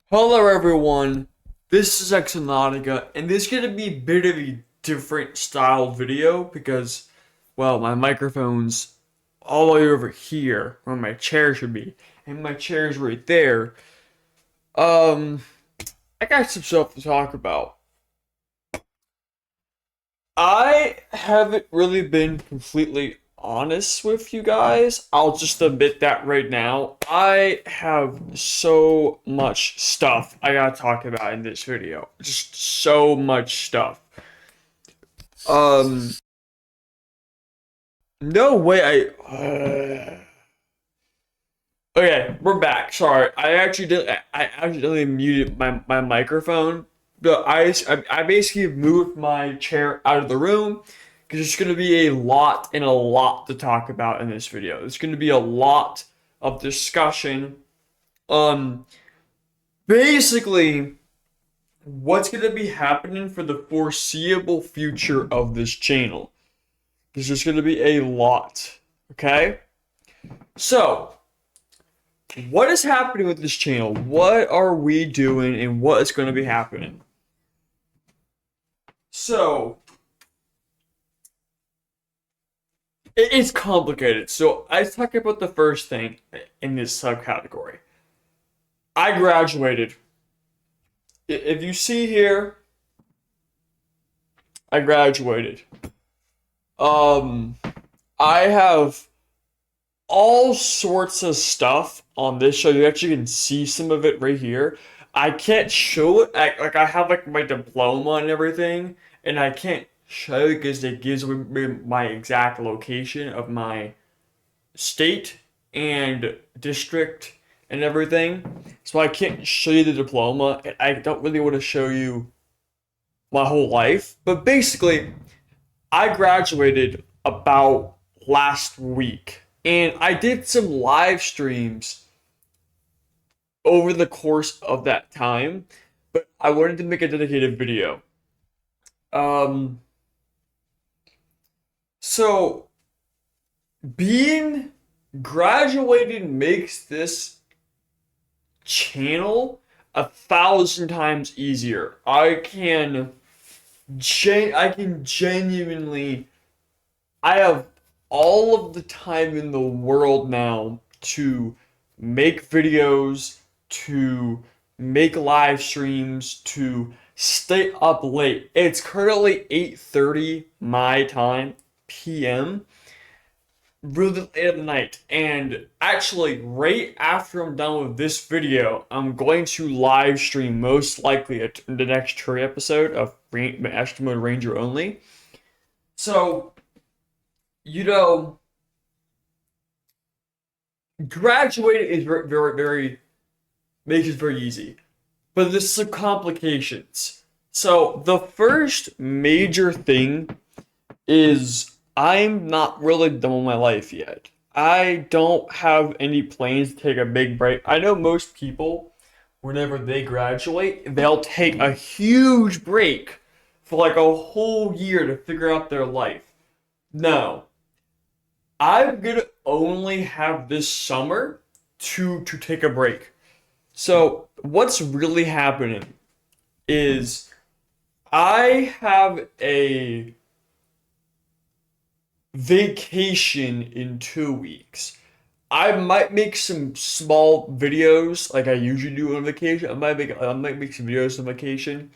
Hello everyone, this is Exonautiga, and this is going to be a bit of a different style video because, well, my microphone's all the way over here where my chair should be, and my chair's right there. Um, I got some stuff to talk about. I haven't really been completely honest with you guys. I'll just admit that right now. I have so much stuff I gotta talk about in this video. Just so much stuff. Um, no way Okay, we're back. Sorry, I accidentally muted my microphone. But I basically moved my chair out of the room because there's going to be a lot to talk about in this video. There's going to be a lot of discussion on basically what's going to be happening for the foreseeable future of this channel. There's just going to be a lot. Okay? So, what is happening with this channel? What are we doing and what is going to be happening? So, it's complicated. So, I talk about the first thing in this subcategory. I graduated. If you see here, I graduated. Um, I have all sorts of stuff on this show. You actually can see some of it right here. I can't show it. I have like my diploma and everything, and I can't show it because it gives me my exact location of my state and district and everything. So I can't show you the diploma, and I don't really want to show you my whole life. But basically, I graduated about last week, and I did some live streams over the course of that time, but I wanted to make a dedicated video. Um, so being graduated makes this channel 1,000 times easier. I can genuinely, I have all of the time in the world now to make videos, to make live streams, to stay up late. It's currently 8:30 my time, PM, really late at night. And actually, right after I'm done with this video, I'm going to live stream most likely the next Tree episode of Extra Mode Ranger Only. So, you know, graduating is very makes it very easy. But there's some complications. So the first major thing is I'm not really done with my life yet. I don't have any plans to take a big break. I know most people, whenever they graduate, they'll take a huge break for like a whole year to figure out their life. No, I'm gonna only have this summer to take a break. So what's really happening is I have a vacation in 2 weeks. I might make some small videos like I usually do on vacation. I might make some videos on vacation,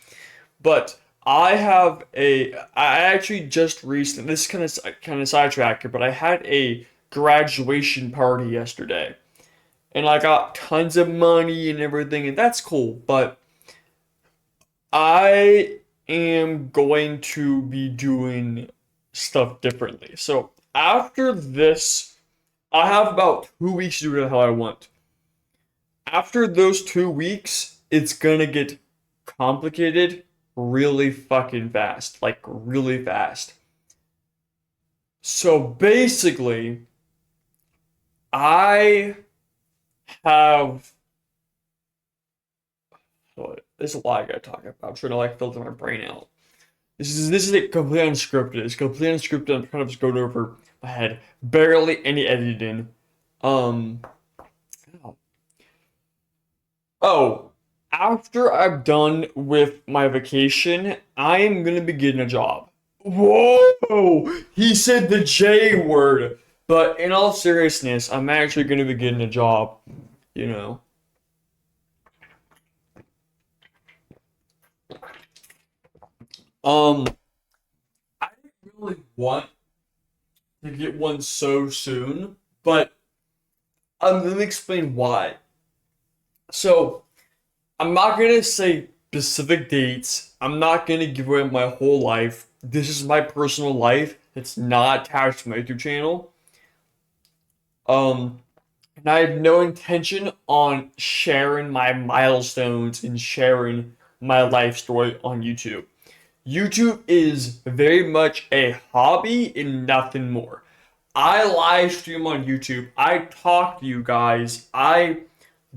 but I actually just recently, this is kind of sidetracked here, but I had a graduation party yesterday, and I got tons of money and everything, and that's cool. But I am going to be doing stuff differently. So after this, I have about 2 weeks to do it how I want. After those 2 weeks, it's gonna get complicated really fucking fast. Like, really fast. So basically, I have. There's a lot I gotta talk about. I'm trying to like filter my brain out. This is like completely unscripted. It's completely unscripted. I'm kind of just going over my head. Barely any editing. Um. Oh. After I'm done with my vacation, I am gonna be getting a job. Whoa! He said the J word. But in all seriousness, I'm actually gonna be getting a job, you know. Um, I didn't really want to get one so soon, but I'm gonna explain why. So, I'm not gonna say specific dates. I'm not gonna give away my whole life. This is my personal life. It's not attached to my YouTube channel. Um, and I have no intention on sharing my milestones and sharing my life story on YouTube. YouTube is very much a hobby and nothing more. I live stream on YouTube. I talk to you guys. I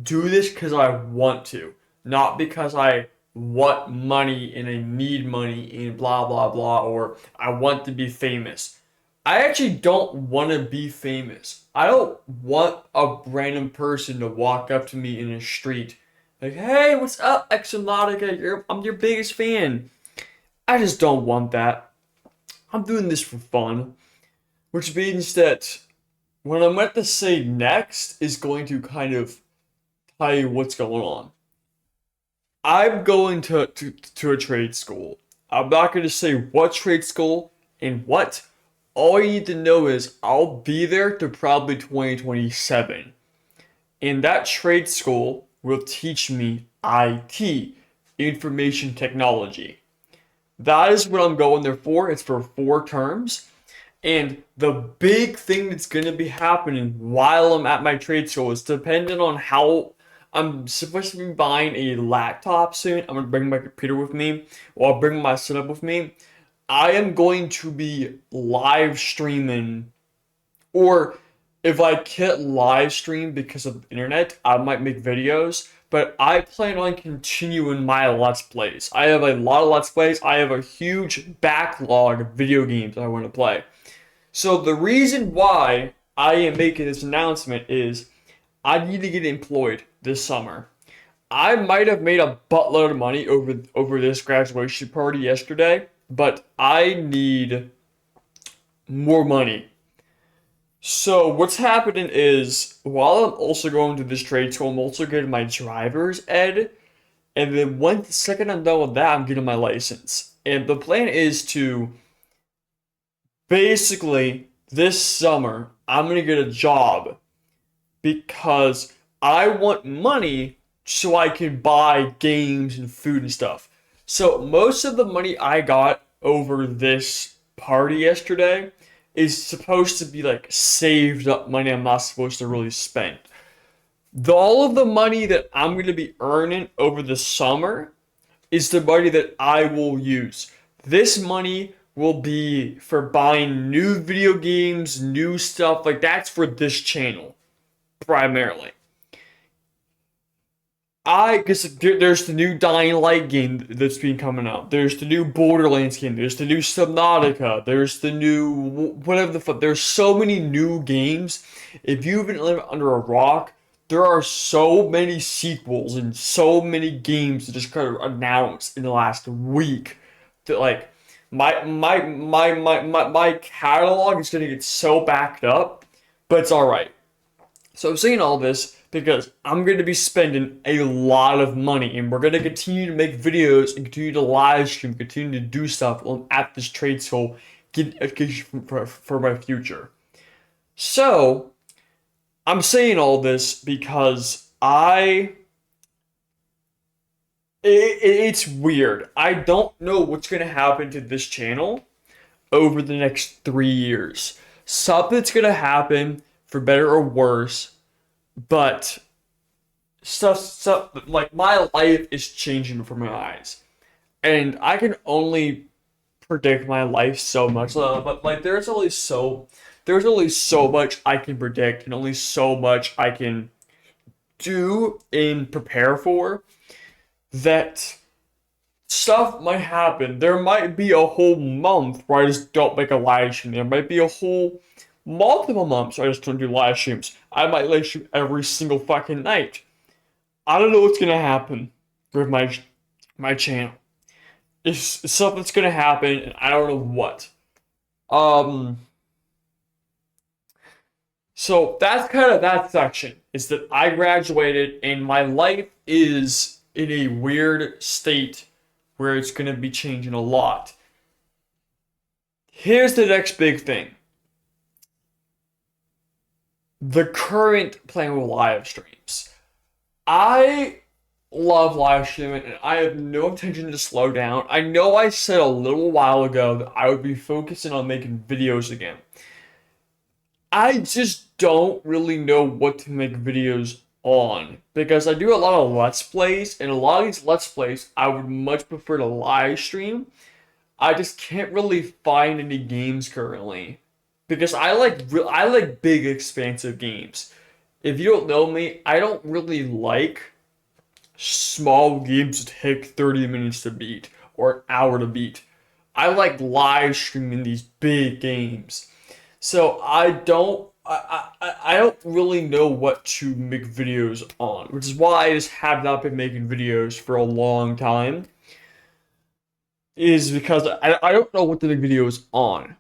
do this because I want to, not because I want money and I need money and blah blah blah, or I want to be famous. I actually don't want to be famous. I don't want a random person to walk up to me in the street like, "Hey, what's up, Exonautica? I'm your biggest fan." I just don't want that. I'm doing this for fun, which means that what I'm about to say next is going to kind of tell you what's going on. I'm going to a trade school. I'm not going to say what trade school and what. All you need to know is I'll be there to probably 2027. And that trade school will teach me IT, information technology. That is what I'm going there for. It's for 4 terms. And the big thing that's going to be happening while I'm at my trade school is dependent on how I'm supposed to be buying a laptop soon. I'm going to bring my computer with me, or I'll bring my setup with me. I am going to be live streaming, or if I can't live stream because of the internet, I might make videos. But I plan on continuing my Let's Plays. I have a lot of Let's Plays. I have a huge backlog of video games I want to play. So the reason why I am making this announcement is I need to get employed this summer. I might have made a buttload of money over this graduation party yesterday, but I need more money. So what's happening is while I'm also going to this trade school, I'm also getting my driver's ed, and then once the second I'm done with that, I'm getting my license. And the plan is to basically this summer I'm gonna get a job because I want money so I can buy games and food and stuff. So most of the money I got over this party yesterday is supposed to be like saved up money I'm not supposed to really spend. All of the money that I'm going to be earning over the summer is the money that I will use. This money will be for buying new video games, new stuff, like that's for this channel primarily. Because there's the new Dying Light game that's been coming out. There's the new Borderlands game. There's the new Subnautica. There's the new whatever the fuck. There's so many new games. If you've been living under a rock, there are so many sequels and so many games that just kind of announced in the last week that like my catalog is gonna get so backed up, but it's all right. So I'm saying all this because I'm going to be spending a lot of money and we're going to continue to make videos and continue to live stream, continue to do stuff while I'm at this trade school, get education for my future. So I'm saying all this because it's weird. I don't know what's going to happen to this channel over the next 3 years. Something's going to happen for better or worse, but stuff like my life is changing before my eyes, and I can only predict my life so much. But like, there's only so much I can predict, and only so much I can do and prepare for. That stuff might happen. There might be a whole month where I just don't make a live stream. There might be a whole multiple months where I just don't do live streams. I might live stream every single fucking night. I don't know what's gonna happen. with my channel. It's something's gonna happen, and I don't know what. Um, so that's kind of that section. Is that I graduated, and my life is in a weird state where it's gonna be changing a lot. Here's the next big thing. The current plan with live streams. I love live streaming and I have no intention to slow down. I know I said a little while ago that I would be focusing on making videos again. I just don't really know what to make videos on because I do a lot of Let's Plays, and a lot of these Let's Plays I would much prefer to live stream. I just can't really find any games currently because I like big expansive games. If you don't know me, I don't really like small games that take 30 minutes to beat or an hour to beat. I like live streaming these big games. So I don't really know what to make videos on, which is why I just have not been making videos for a long time. Is because I don't know what to make videos on.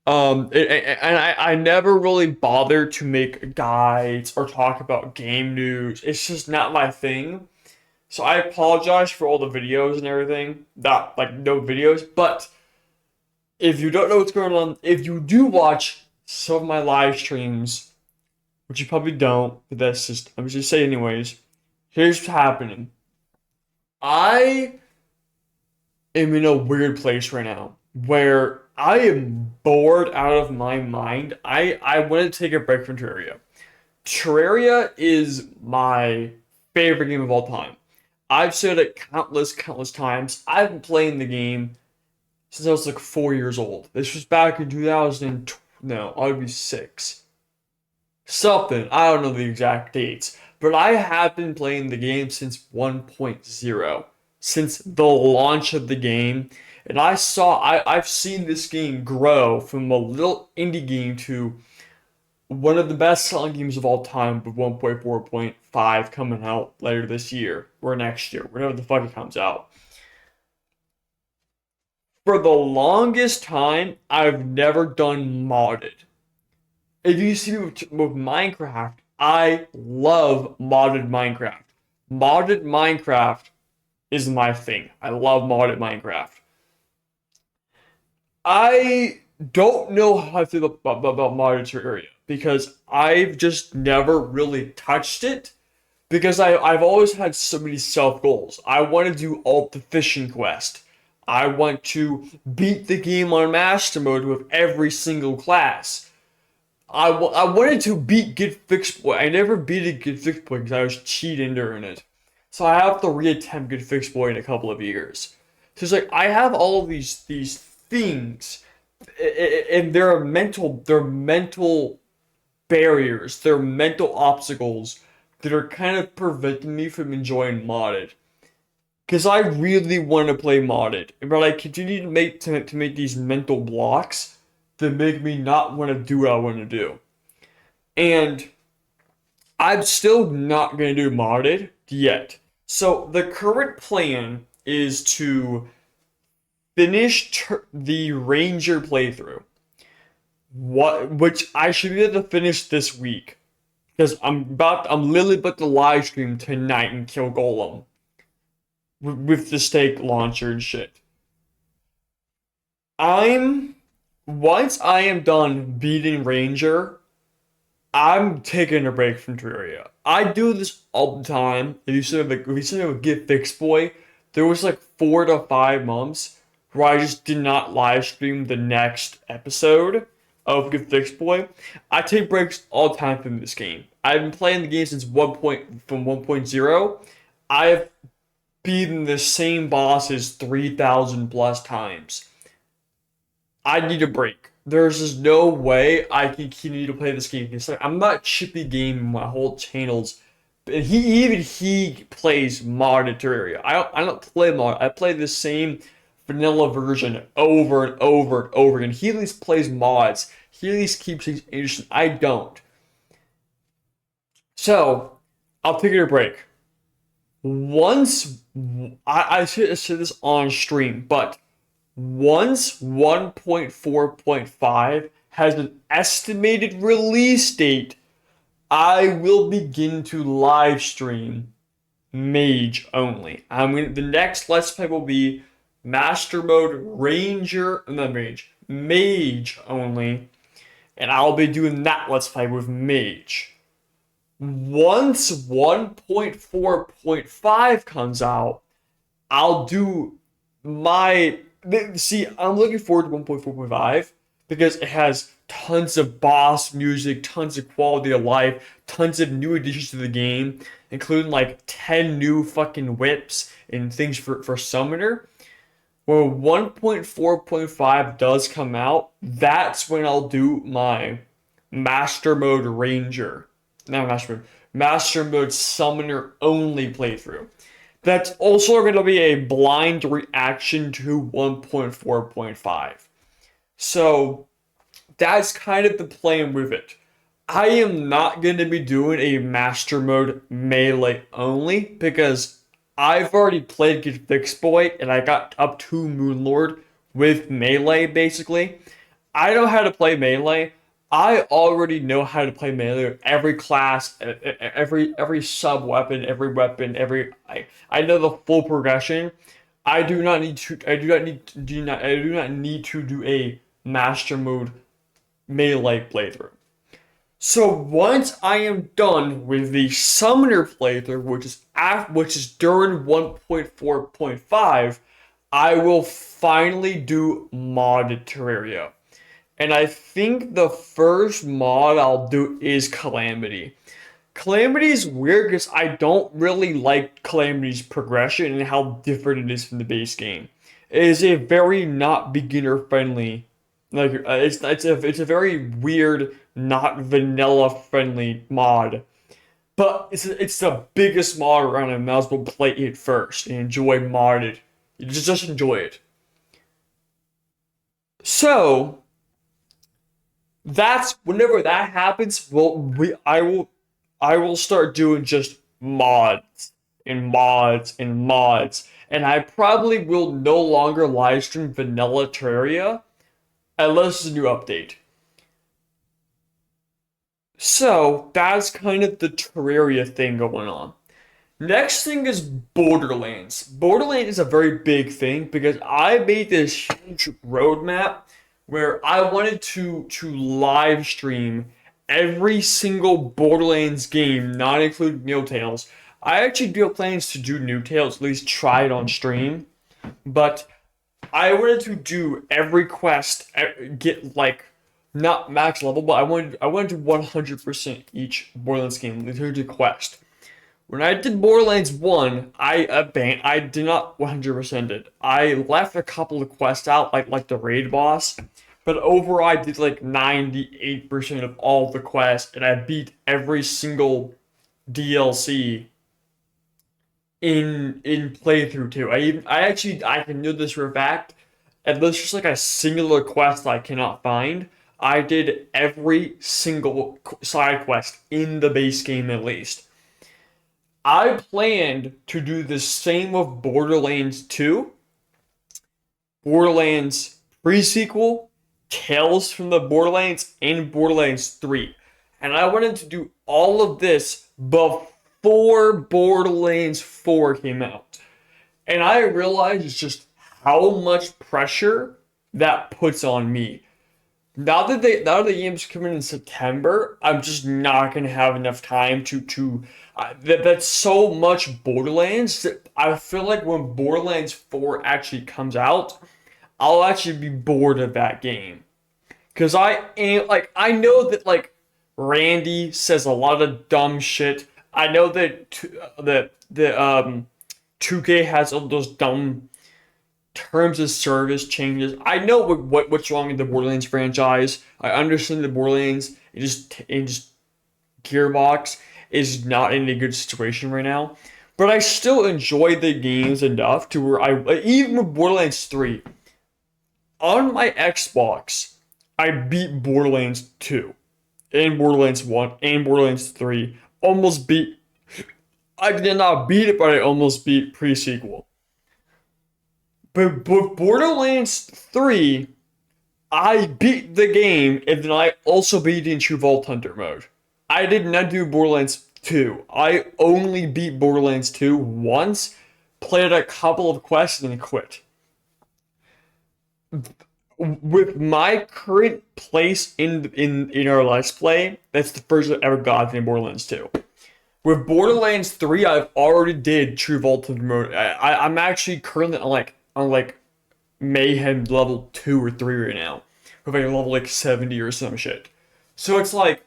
And I never really bothered to make guides or talk about game news. It's just not my thing. So I apologize for all the videos and everything. Not like no videos, but if you don't know what's going on, if you do watch some of my live streams, which you probably don't, but that's just I'm just saying anyways. Here's what's happening. I am in a weird place right now where I am bored out of my mind. I want to take a break from Terraria. Terraria is my favorite game of all time. I've said it countless times. I've been playing the game since I was like 4 years old. This was back in 2000. No, I would be six. Something. I don't know the exact dates. But I have been playing the game since 1.0. Since the launch of the game. And I've seen this game grow from a little indie game to one of the best selling games of all time with 1.4.5 coming out later this year or next year, whenever the fuck it comes out. For the longest time, I've never done modded. If you see me with Minecraft, I love modded Minecraft. Modded Minecraft is my thing. I love modded Minecraft. I don't know how I feel about modded Terraria because I've just never really touched it because I've always had so many self goals. I want to do all the fishing quest. I want to beat the game on master mode with every single class. I wanted to beat Get Fixed Boy. I never beat a Get Fixed Boy because I was cheating during it. So I have to reattempt Get Fixed Boy in a couple of years. So it's like I have all of these things, and they're mental barriers, they're mental obstacles that are kind of preventing me from enjoying modded. Because I really want to play modded, but I continue to make these mental blocks that make me not want to do what I want to do. And I'm still not going to do modded yet. So the current plan is to finish the Ranger playthrough. Which I should be able to finish this week. Because I'm literally about to live stream tonight and kill Golem. With the stake launcher and shit. Once I am done beating Ranger, I'm taking a break from Terraria. I do this all the time. If you said with Get Fixed Boy, there was like 4 to 5 months where I just did not live stream the next episode of Get Fixed Boy. I take breaks all the time from this game. I've been playing the game since 1.0. I've beaten the same bosses 3,000 plus times. I need a break. There's just no way I can continue to play this game. I'm not chippy game. My whole channel's. And he plays modded Terraria. I don't play mod. I play the same vanilla version over and over and over again. He at least plays mods. He at least keeps things interesting. I don't. So I'll take a break. Once I should have said this on stream, but once 1.4.5 has an estimated release date, I will begin to live stream Mage only. The next Let's Play will be Master Mode Ranger, not Mage, Mage only, and I'll be doing that Let's Play with Mage. Once 1.4.5 comes out, I'll do my. See, I'm looking forward to 1.4.5 because it has tons of boss music, tons of quality of life, tons of new additions to the game, including like 10 new fucking whips and things for Summoner. When 1.4.5 does come out, that's when I'll do my Master Mode Ranger. Not Master Mode. Master Mode Summoner only playthrough. That's also going to be a blind reaction to 1.4.5. So that's kind of the plan with it. I am not going to be doing a Master Mode Melee only because I've already played Get Fix Boy and I got up to Moonlord with Melee basically. I know how to play Melee. I already know how to play Melee. Every class, every sub weapon, every weapon, I know the full progression. I do not need to. I do not need to do a Master Mode Melee playthrough. So once I am done with the Summoner playthrough, which is during 1.4.5, I will finally do modded Terraria. And I think the first mod I'll do is Calamity. Calamity is weird because I don't really like Calamity's progression and how different it is from the base game. It is a very not beginner friendly, it's a very weird, not vanilla friendly mod. But it's the biggest mod around, and I might as well play it first and enjoy modded. You just enjoy it. So that's whenever that happens, I will start doing just mods and mods and mods. And I probably will no longer live stream vanilla Terraria unless it's a new update. So that's kind of the Terraria thing going on. Next thing is Borderlands. Borderlands is a very big thing because I made this huge roadmap where I wanted to live stream every single Borderlands game, not including New Tales. I actually do have plans to do New Tales, at least try it on stream, but I wanted to do every quest, get like not max level, but I wanted to 100% each Borderlands game, literally quest. When I did Borderlands 1, I did not 100% it. I left a couple of quests out, like the raid boss, but overall I did like 98% of all the quests, and I beat every single DLC in playthrough too. I can do this for a fact. And there's just like a singular quest I cannot find. I did every single side quest in the base game at least. I planned to do the same with Borderlands 2, Borderlands pre-sequel, Tales from the Borderlands, and Borderlands 3. And I wanted to do all of this before Borderlands 4 came out. And I realized just how much pressure that puts on me. Now that the game's coming in September, I'm just not gonna have enough time that's so much Borderlands that I feel like when Borderlands 4 actually comes out, I'll actually be bored of that game. Cause I know that like Randy says a lot of dumb shit. I know that 2K has all those dumb terms of service changes. I know what's wrong with the Borderlands franchise. I understand the Borderlands it just Gearbox is not in a good situation right now. But I still enjoy the games enough to where even with Borderlands 3 on my Xbox, I beat Borderlands 2 and Borderlands 1 and Borderlands 3. Almost beat I did not beat it, but I almost beat pre-sequel. But Borderlands 3, I beat the game, and then I also beat it in True Vault Hunter mode. I did not do Borderlands 2. I only beat Borderlands 2 once, played a couple of quests, and then quit. With my current place in our Let's Play, that's the first I've ever gotten in Borderlands 2. With Borderlands 3, I've already did True Vault Hunter mode. I'm actually currently on like Mayhem level 2 or 3 right now. With like level like 70 or some shit. So it's like,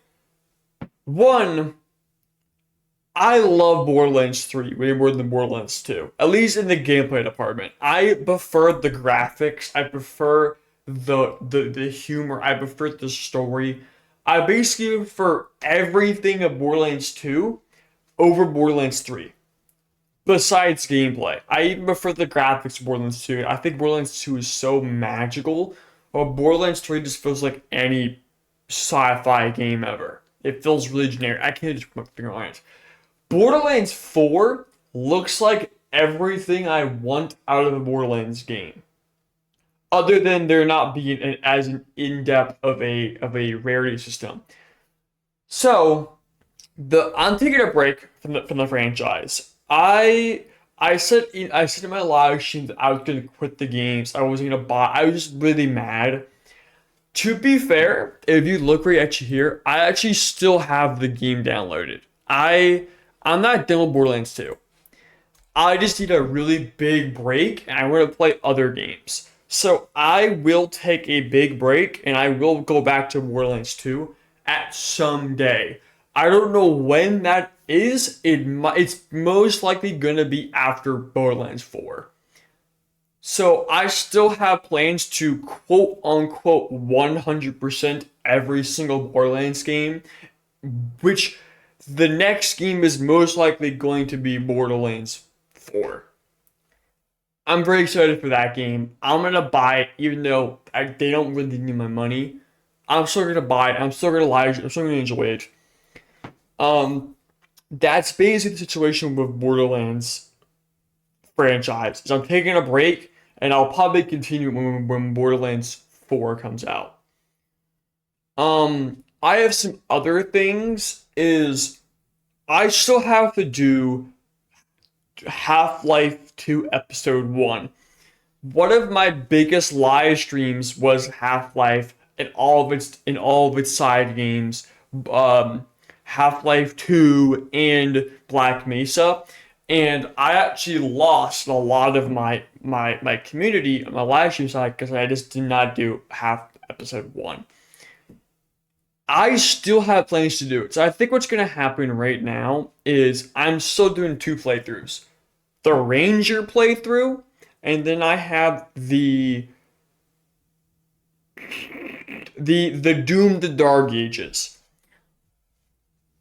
one, I love Borderlands 3 way more than Borderlands 2. At least in the gameplay department. I prefer the graphics, I prefer the humor, I prefer the story. I basically prefer everything of Borderlands 2 over Borderlands 3. Besides gameplay, I even prefer the graphics of Borderlands 2. I think Borderlands 2 is so magical, while Borderlands 3 just feels like any sci-fi game ever. It feels really generic. I can't just put my finger on it. Borderlands 4 looks like everything I want out of a Borderlands game. Other than there not being as an in-depth of a rarity system. So I'm taking a break from the franchise. I said in my live stream that I was gonna quit the games. I wasn't gonna buy. I was just really mad. To be fair, if you look right at you here, I actually still have the game downloaded. I'm not done with Borderlands 2. I just need a really big break and I want to play other games. So I will take a big break and I will go back to Borderlands 2 at some day. I don't know when that is. It's most likely gonna be after Borderlands 4. So I still have plans to quote unquote 100% every single Borderlands game, which the next game is most likely going to be Borderlands 4. I'm very excited for that game. I'm gonna buy it, even though they don't really need my money. I'm still gonna buy it. I'm still gonna like. I'm still gonna enjoy it. Um, that's basically the situation with Borderlands franchise. So I'm taking a break, and I'll probably continue when Borderlands 4 comes out. I have some other things. Is I still have to do Half-Life 2 Episode 1. One of my biggest live streams was Half-Life and all of its side games, Half-Life 2 and Black Mesa. And I actually lost a lot of my community on my live stream side because I just did not do half episode 1. I still have plans to do it. So I think what's going to happen right now is I'm still doing two playthroughs. The Ranger playthrough, and then I have the Doom the Dark Ages.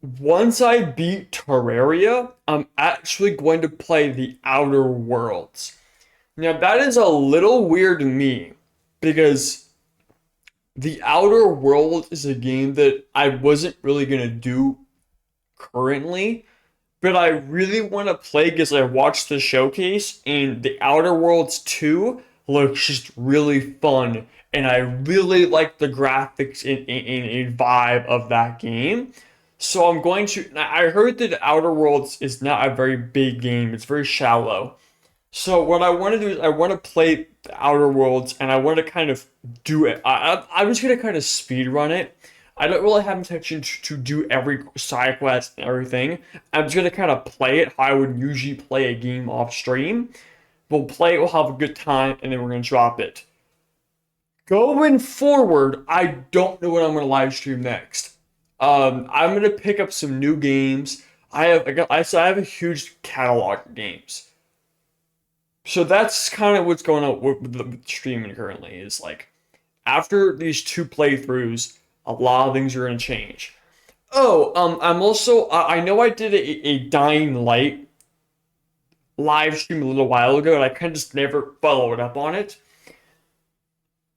Once I beat Terraria, I'm actually going to play the Outer Worlds. Now that is a little weird to me because the Outer World is a game that I wasn't really gonna do currently, but I really want to play because I watched the showcase and the Outer Worlds 2 looks just really fun, and I really like the graphics and vibe of that game. So I'm going to. I heard that Outer Worlds is not a very big game. It's very shallow. So what I want to do is I want to play the Outer Worlds and I want to kind of do it. I'm just gonna kind of speed run it. I don't really have intention to do every side quest and everything. I'm just gonna kind of play it how I would usually play a game off stream. We'll play it, we'll have a good time, and then we're gonna drop it. Going forward, I don't know what I'm gonna live stream next. I'm gonna pick up some new games. I have a huge catalog of games. So that's kind of what's going on with the streaming currently. Is like after these two playthroughs, a lot of things are gonna change. Oh, I'm also I know I did a Dying Light live stream a little while ago, and I kind of just never followed up on it.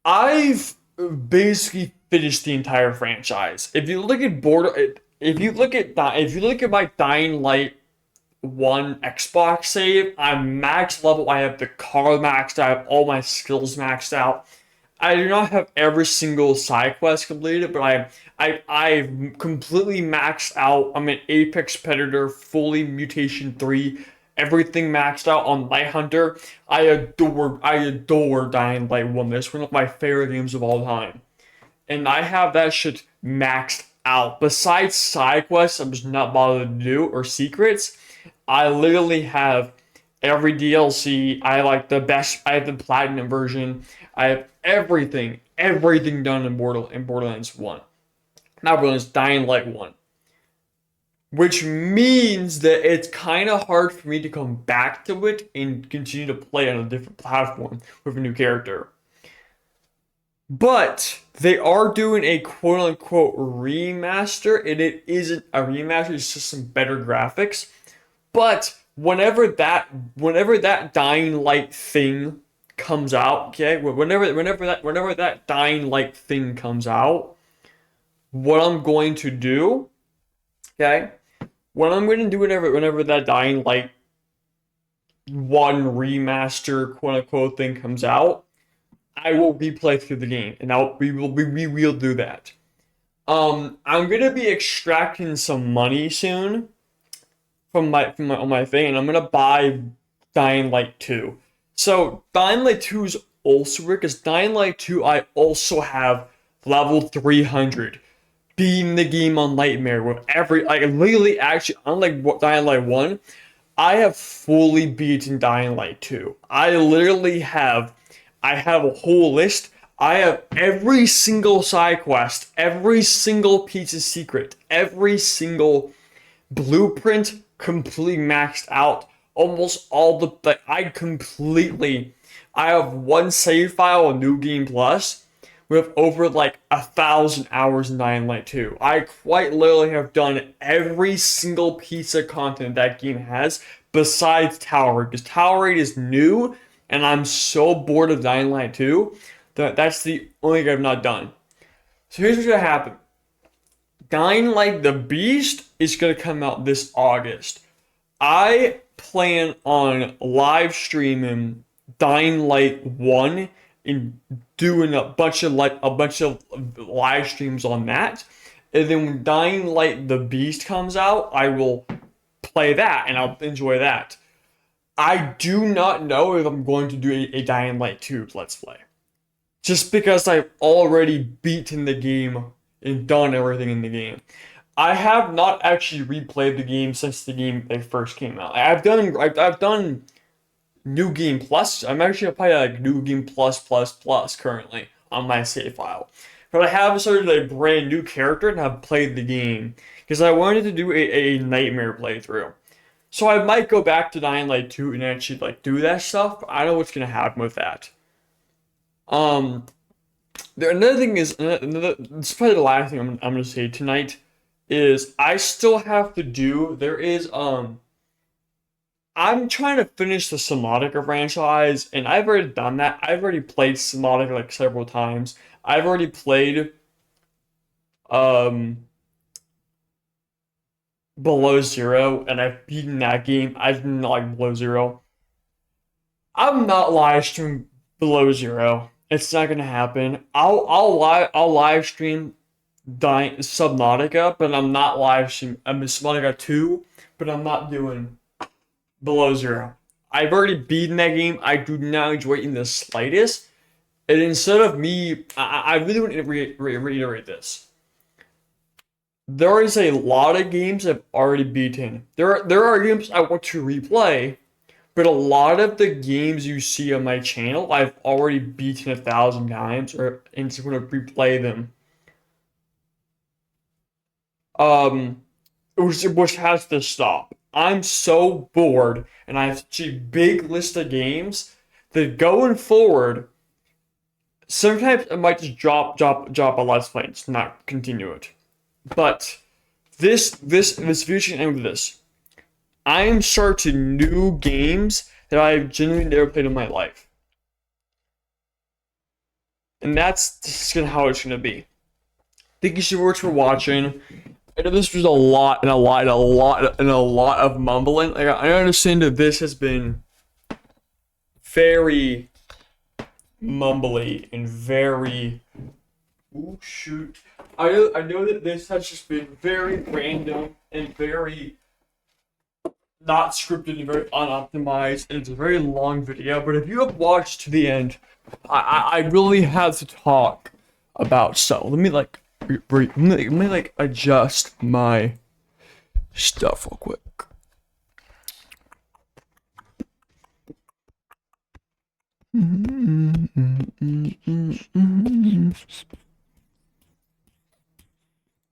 I've basically finished the entire franchise. If you look at my Dying Light one Xbox save. I'm max level. I have the car maxed out. I have all my skills maxed out. I do not have every single side quest completed, but I've completely maxed out. I'm an Apex Predator, fully Mutation 3, everything maxed out on Light Hunter. I adore Dying Light 1. This one of my favorite games of all time. And I have that shit maxed out. Besides side quests, I'm just not bothered to do, or secrets. I literally have every DLC. I like the best. I have the platinum version. I have everything done in Borderlands 1. Not Borderlands, Dying Light 1. Which means that it's kind of hard for me to come back to it and continue to play on a different platform with a new character. But they are doing a quote unquote remaster, and it isn't a remaster, it's just some better graphics. But whenever that Dying Light thing comes out, okay, whenever that Dying Light thing comes out, what I'm going to do, okay, what I'm going to do whenever that Dying Light 1 remaster quote unquote thing comes out, I will replay through the game, and we will do that. I'm gonna be extracting some money soon from my on my thing, and I'm gonna buy Dying Light 2. So Dying Light 2 is also weird because Dying Light 2 I also have level 300, beating the game on Nightmare with every like literally actually unlike Dying Light 1, I have fully beaten Dying Light 2. I have a whole list. I have every single side quest, every single piece of secret, every single blueprint completely maxed out. Almost all the like I have one save file on New Game Plus with over like 1,000 hours in Dying Light 2. I quite literally have done every single piece of content that game has besides Tower Raid, because Tower Raid is new and I'm so bored of Dying Light 2 that that's the only thing I've not done. So here's what's gonna happen. Dying Light the Beast is gonna come out this August. I plan on live streaming Dying Light 1 and doing a bunch of live streams on that. And then when Dying Light the Beast comes out, I will play that and I'll enjoy that. I do not know if I'm going to do a Dying Light 2 Let's Play. Just because I've already beaten the game and done everything in the game. I have not actually replayed the game since the game they first came out. I've done New Game Plus. I'm actually playing like New Game Plus currently on my save file. But I have started a brand new character and have played the game because I wanted to do a Nightmare playthrough. So I might go back to Dying Light 2 and actually like do that stuff. But I don't know what's gonna happen with that. Um, another thing is this is probably the last thing I'm gonna say tonight is I still have to do. I'm trying to finish the Subnautica franchise, and I've already done that. I've already played Subnautica like several times. I've already played um Below Zero, and I've beaten that game. I didn't like Below Zero. I'm not live streaming Below Zero. It's not gonna happen. I'll live stream Subnautica, but I'm not live stream. I'm Subnautica 2, but I'm not doing Below Zero. I've already beaten that game. I do not enjoy it in the slightest. And instead of me, I really want to reiterate this. There is a lot of games I've already beaten. There are games I want to replay, but a lot of the games you see on my channel I've already beaten 1,000 times, and just want to replay them. Which has to stop. I'm so bored, and I have such a big list of games that going forward, sometimes I might just drop a let's play and just not continue it. But this future end with this. I am starting new games that I've genuinely never played in my life. And that's just gonna how it's gonna be. Thank you so much for watching. I know this was a lot and a lot and a lot and a lot of mumbling. Like I understand that this has been very mumbly and very. Oh shoot! I know that this has just been very random and very not scripted and very unoptimized, and it's a very long video. But if you have watched to the end, I really have to talk about stuff. Let me like let me like adjust my stuff real quick.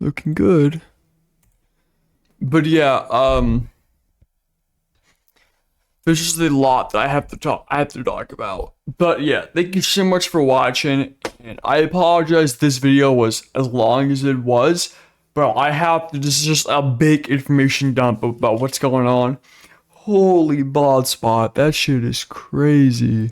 Looking good. But yeah, there's just a lot that I have to talk about. But yeah, thank you so much for watching, and I apologize this video was as long as it was, but I have to, this is just a big information dump about what's going on. Holy bod spot, that shit is crazy.